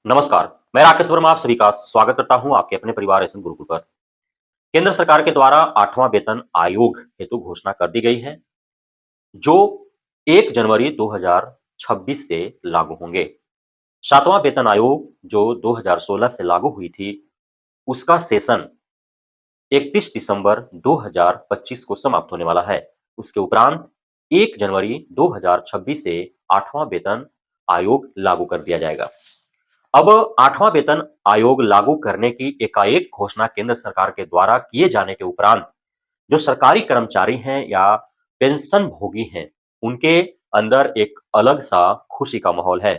नमस्कार, मैं राकेश वर्मा आप सभी का स्वागत करता हूं आपके अपने परिवार एसएम गुरुकुल पर। केंद्र सरकार के द्वारा 8वां वेतन आयोग हेतु घोषणा कर दी गई है, जो 1 जनवरी 2026 से लागू होंगे। 7वां वेतन आयोग जो 2016 से लागू हुई थी, उसका सेशन 31 दिसंबर 2025 को समाप्त होने वाला है। उसके उपरांत 1 जनवरी 2026 से 8वां वेतन आयोग लागू कर दिया जाएगा। अब 8वां वेतन आयोग लागू करने की एकाएक घोषणा केंद्र सरकार के द्वारा किए जाने के उपरांत जो सरकारी कर्मचारी हैं या पेंशन भोगी हैं, उनके अंदर एक अलग सा खुशी का माहौल है।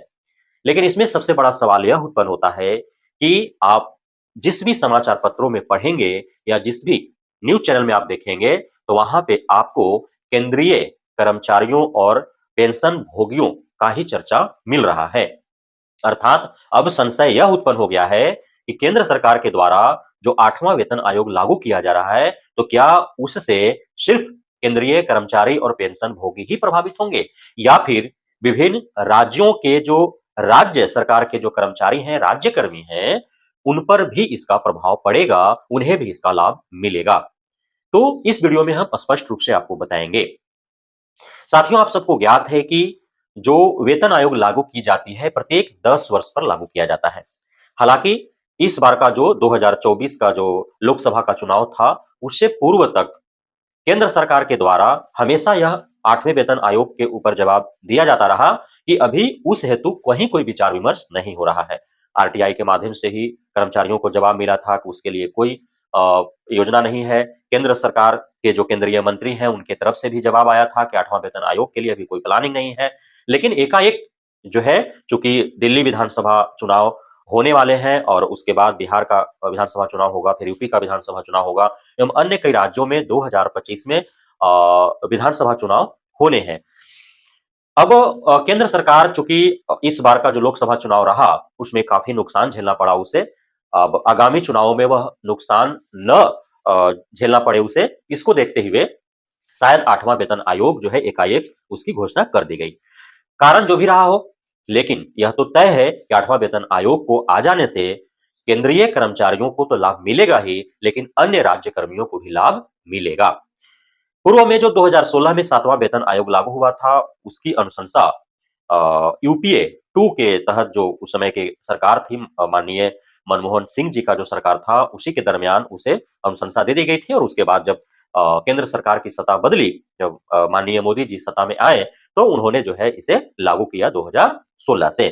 लेकिन इसमें सबसे बड़ा सवाल यह उत्पन्न होता है कि आप जिस भी समाचार पत्रों में पढ़ेंगे या जिस भी न्यूज़ चैनल में आप देखेंगे, तो वहाँ पे आपको केंद्रीय कर्मचारियों और पेंशन भोगियों का ही चर्चा मिल रहा है। अर्थात अब संशय यह उत्पन्न हो गया है कि केंद्र सरकार के द्वारा जो 8वां वेतन आयोग लागू किया जा रहा है, तो क्या उससे सिर्फ केंद्रीय कर्मचारी और पेंशन भोगी ही प्रभावित होंगे या फिर विभिन्न राज्यों के जो राज्य सरकार के जो कर्मचारी हैं, राज्यकर्मी हैं, उन पर भी इसका प्रभाव पड़ेगा, उन्हें भी इसका लाभ मिलेगा। तो इस वीडियो में हम स्पष्ट रूप से आपको बताएंगे। साथियों, आप सबको ज्ञात है कि जो वेतन आयोग लागू की जाती है, प्रत्येक 10 वर्ष पर लागू किया जाता है। हालांकि इस बार का जो 2024 का जो लोकसभा का चुनाव था, उससे पूर्व तक केंद्र सरकार के द्वारा हमेशा यह 8वें वेतन आयोग के ऊपर जवाब दिया जाता रहा कि अभी उस हेतु कहीं कोई विचार विमर्श नहीं हो रहा है। आरटीआई के माध्यम से ही कर्मचारियों को जवाब मिला था कि उसके लिए कोई योजना नहीं है। केंद्र सरकार के जो केंद्रीय मंत्री हैं, उनके तरफ से भी जवाब आया था कि 8वां वेतन आयोग के लिए अभी कोई प्लानिंग नहीं है। लेकिन एकाएक जो है, चूंकि दिल्ली विधानसभा चुनाव होने वाले हैं और उसके बाद बिहार का विधानसभा चुनाव होगा, फिर यूपी का विधानसभा चुनाव होगा एवं अन्य कई राज्यों में 2025 में विधानसभा चुनाव होने हैं। अब केंद्र सरकार चूंकि इस बार का जो लोकसभा चुनाव रहा, उसमें काफी नुकसान झेलना पड़ा उसे। अब आगामी चुनावों में वह नुकसान न झेलना पड़े उसे, इसको देखते हुए शायद 8वां वेतन आयोग जो है एकाएक उसकी घोषणा कर दी गई। कारण जो भी रहा हो, लेकिन यह तो तय है कि 8वां वेतन आयोग को आ जाने से केंद्रीय कर्मचारियों को तो लाभ मिलेगा ही, लेकिन अन्य राज्य कर्मियों को भी लाभ मिलेगा। पूर्व में जो 2016 में 7वां वेतन आयोग लागू हुआ था, उसकी अनुशंसा यूपीए 2 के तहत जो उस समय की सरकार थी, माननीय मनमोहन सिंह जी का जो सरकार था, उसी के दरमियान उसे अनुशंसा दे दी गई थी और उसके बाद जब केंद्र सरकार की सत्ता बदली, जब माननीय मोदी जी सत्ता में आए, तो उन्होंने जो है इसे लागू किया 2016 से।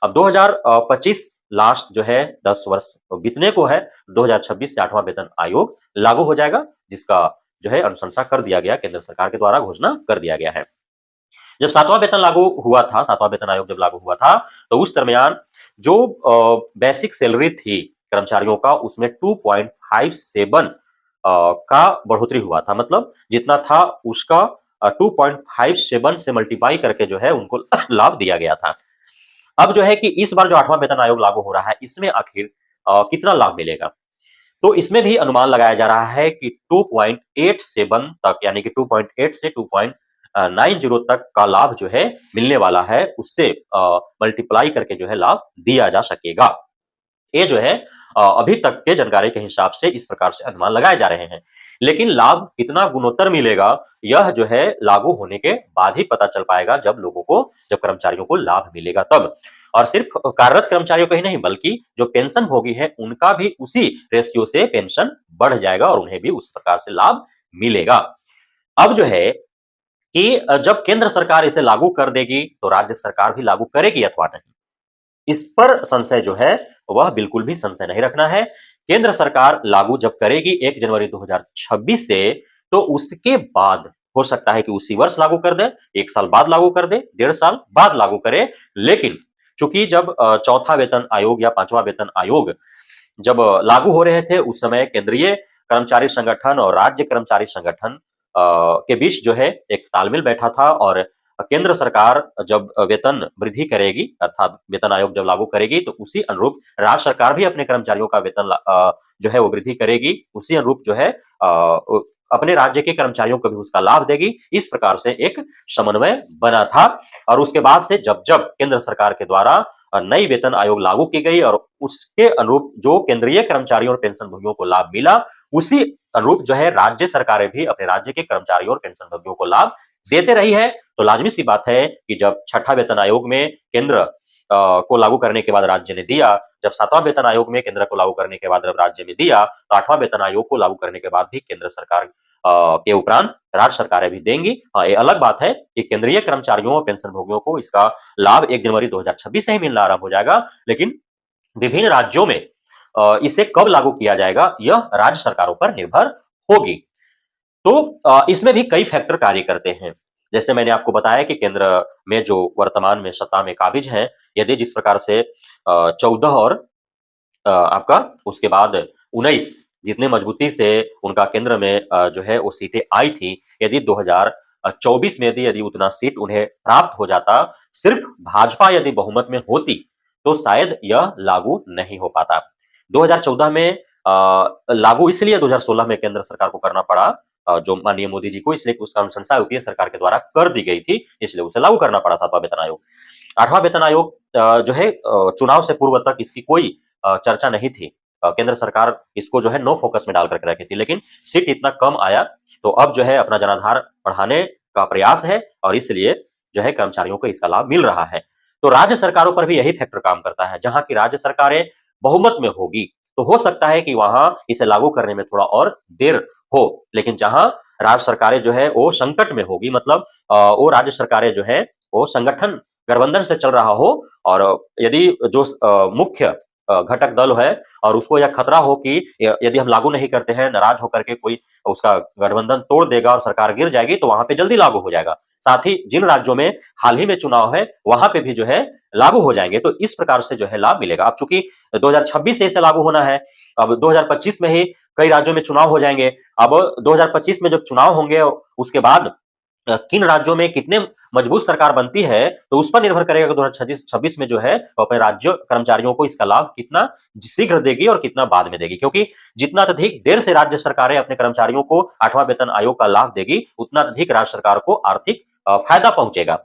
अब 2025 लास्ट जो है 10 वर्ष बीतने को है, 2026 से 8वां वेतन आयोग लागू हो जाएगा, जिसका जो है अनुशंसा कर दिया गया, केंद्र सरकार के द्वारा घोषणा कर दिया गया है। जब 7वां वेतन लागू हुआ था, 7वां वेतन आयोग जब लागू हुआ था, तो उस दरमियान जो बेसिक सैलरी थी कर्मचारियों का, उसमें 2.57 का बढ़ोतरी हुआ था। मतलब जितना था उसका 2.57 से मल्टीप्लाई करके जो है उनको लाभ दिया गया था। अब जो है कि इस बार जो 8वां वेतन आयोग लागू हो रहा है, इसमें आखिर कितना लाभ मिलेगा? तो इसमें भी अनुमान लगाया जा रहा है कि 2.87 तक, यानी कि 2.8 से 2.90 तक का लाभ जो है मिलने वाला है, उससे मल्टीप्लाई करके जो है लाभ दिया जा सकेगा। ये जो है अभी तक के जानकारी के हिसाब से इस प्रकार से अनुमान लगाए जा रहे हैं। लेकिन लाभ कितना गुणोत्तर मिलेगा, यह जो है लागू होने के बाद ही पता चल पाएगा, जब कर्मचारियों को लाभ मिलेगा तब। और सिर्फ कार्यरत कर्मचारियों का ही नहीं, बल्कि जो पेंशन भोगी हैं, उनका भी उसी रेशियो से पेंशन बढ़ जाएगा और उन्हें भी उस प्रकार से लाभ मिलेगा। अब जो है कि जब केंद्र सरकार इसे लागू कर देगी, तो राज्य सरकार भी लागू करेगी अथवा नहीं? इस पर संशय जो है, वह बिल्कुल भी संशय नहीं रखना है। केंद्र सरकार लागू जब करेगी 1 जनवरी 2026 से, तो उसके बाद हो सकता है कि उसी वर्ष लागू कर दे, 1 साल बाद लागू कर दे, 1.5 साल बाद लागू करे। लेकिन चूंकि जब चौथा वेतन आयोग या 5वां वेतन आयोग जब लागू हो रहे थे, उस समय केंद्रीय कर्मचारी संगठन और राज्य कर्मचारी संगठन के बीच जो है एक तालमेल बैठा था और केंद्र सरकार जब वेतन वृद्धि करेगी, अर्थात वेतन आयोग जब लागू करेगी, तो उसी अनुरूप राज्य सरकार भी अपने कर्मचारियों का वेतन जो है वो वृद्धि करेगी। उसी अनुरूप जो है अपने राज्य के कर्मचारियों को भी उसका लाभ देगी। इस प्रकार से एक समन्वय बना था और उसके बाद से जब जब केंद्र सरकार के द्वारा नई वेतन आयोग लागू की गई और उसके अनुरूप जो केंद्रीय कर्मचारियों और पेंशनभोगियों को लाभ मिला, उसी अनुरूप जो है राज्य सरकारें भी अपने राज्य के कर्मचारियों और पेंशनभोगियों को लाभ देते रही है। तो लाज़मी सी बात है कि जब छठा वेतन आयोग में केंद्र को लागू करने के बाद राज्य ने दिया, जब 7वां वेतन आयोग में केंद्र को लागू करने के बाद जब राज्य ने दिया, तो 8वां वेतन आयोग को लागू करने के बाद भी केंद्र सरकार के उपरांत राज्य सरकारें भी देंगी। हाँ, ये अलग बात है कि केंद्रीय कर्मचारियों और पेंशनभोगियों को इसका लाभ 1 जनवरी 2026 से ही मिलना आरंभ हो जाएगा, लेकिन विभिन्न राज्यों में इसे कब लागू किया जाएगा, यह राज्य सरकारों पर निर्भर होगी। तो इसमें भी कई फैक्टर कार्य करते हैं। जैसे मैंने आपको बताया कि केंद्र में जो वर्तमान में सत्ता में काबिज हैं, यदि जिस प्रकार से 14 और आपका उसके बाद 19 जितने मजबूती से उनका केंद्र में जो है वो सीटें आई थी, यदि 2024 में यदि यदि उतना सीट उन्हें प्राप्त हो जाता, सिर्फ भाजपा यदि बहुमत में होती, तो शायद यह लागू नहीं हो पाता। 2014 में लागू इसलिए 2016 में केंद्र सरकार को करना पड़ा, जो माननीय मोदी जी को, इसलिए उसका अनुशंसा यूपीए सरकार के द्वारा कर दी गई थी, इसलिए उसे लागू करना पड़ा 7वां वेतन आयोग। 8वां वेतन आयोग जो है चुनाव से पूर्व तक इसकी कोई चर्चा नहीं थी। केंद्र सरकार इसको जो है नो फोकस में डाल करके रखी थी, लेकिन सीट इतना कम आया, तो अब जो है अपना जनाधार बढ़ाने का प्रयास है और इसलिए जो है कर्मचारियों को इसका लाभ मिल रहा है। तो राज्य सरकारों पर भी यही फैक्टर काम करता है, जहाँ की राज्य सरकारें बहुमत में होगी, तो हो सकता है कि वहाँ इसे लागू करने में थोड़ा और देर हो, लेकिन जहाँ राज्य सरकारें जो है वो संकट में होगी, मतलब वो राज्य सरकारें जो है वो संगठन गठबंधन से चल रहा हो और यदि जो मुख्य घटक दल है और उसको यह खतरा हो कि यदि हम लागू नहीं करते हैं, नाराज होकर के कोई उसका गठबंधन तोड़ देगा और सरकार गिर जाएगी, तो वहां पे जल्दी लागू हो जाएगा। साथ ही जिन राज्यों में हाल ही में चुनाव है, वहां पे भी जो है लागू हो जाएंगे, तो इस प्रकार से जो है लाभ मिलेगा। अब चूंकि 2026 से इसे लागू होना है, अब 2025 में ही कई राज्यों में चुनाव हो जाएंगे। अब 2025 में जब चुनाव होंगे, उसके बाद किन राज्यों में कितने मजबूत सरकार बनती है, तो उस पर निर्भर करेगा कि 2026 में जो है वो अपने राज्य कर्मचारियों को इसका लाभ कितना शीघ्र देगी और कितना बाद में देगी, क्योंकि जितना अधिक देर से राज्य सरकारें अपने कर्मचारियों को 8वां वेतन आयोग का लाभ देगी, उतना अधिक राज्य सरकार को आर्थिक फायदा पहुंचेगा।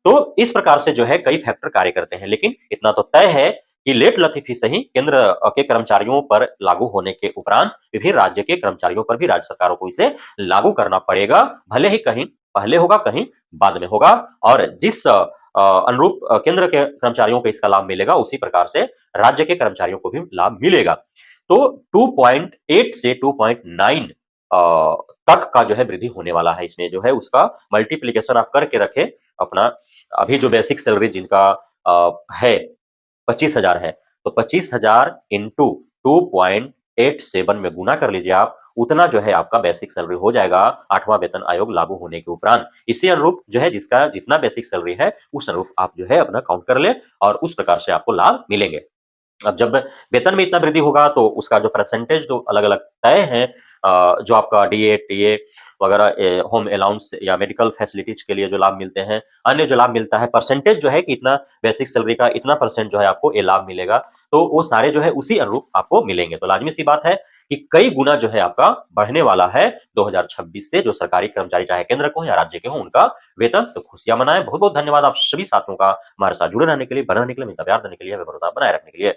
तो इस प्रकार से जो है कई फैक्टर कार्य करते हैं, लेकिन इतना तो तय है कि लेट लतीफी सही केंद्र के कर्मचारियों पर लागू होने के उपरांत विभिन्न राज्य के कर्मचारियों पर भी राज्य सरकारों को इसे लागू करना पड़ेगा, भले ही कहीं पहले होगा, कहीं बाद में होगा, और जिस अनुरूप केंद्र के कर्मचारियों को इसका लाभ मिलेगा, उसी प्रकार से राज्य के कर्मचारियों को भी लाभ मिलेगा। तो 2.8 से 2.9 तक का जो है वृद्धि होने वाला है। इसमें जो है उसका मल्टीप्लीकेशन आप करके रखें अपना। अभी जो बेसिक सैलरी जिनका है 25,000 है, तो 25,000 इंटू 2.87 में गुना कर लीजिए आप, उतना जो है आपका बेसिक सैलरी हो जाएगा 8वां वेतन आयोग लागू होने के उपरांत। इसी अनुरूप जो है जिसका जितना बेसिक सैलरी है, उस अनुरूप आप जो है अपना काउंट कर लें और उस प्रकार से आपको लाभ मिलेंगे। अब जब वेतन में इतना वृद्धि होगा, तो उसका जो परसेंटेज जो अलग-अलग तय है, जो आपका डीए, टीए वगैरह, होम अलाउंस या मेडिकल फैसिलिटीज के लिए जो लाभ मिलते हैं, अन्य जो लाभ मिलता है, परसेंटेज जो है कि इतना बेसिक सैलरी का इतना परसेंट जो है आपको ये लाभ मिलेगा, तो वो सारे जो है उसी अनुरूप आपको मिलेंगे। तो लाज़मी सी बात है कि कई गुना जो है आपका बढ़ने वाला है 2026 से, जो सरकारी कर्मचारी चाहे केंद्र के हों या राज्य के हों, उनका वेतन। तो खुशियाँ मनाएँ। बहुत-बहुत धन्यवाद आप सभी साथियों का हमारे साथ जुड़े रहने के लिए, बने रहने के लिए, हमें इतना प्यार देने के लिए, हमें भरोसा बनाए रखने के लिए।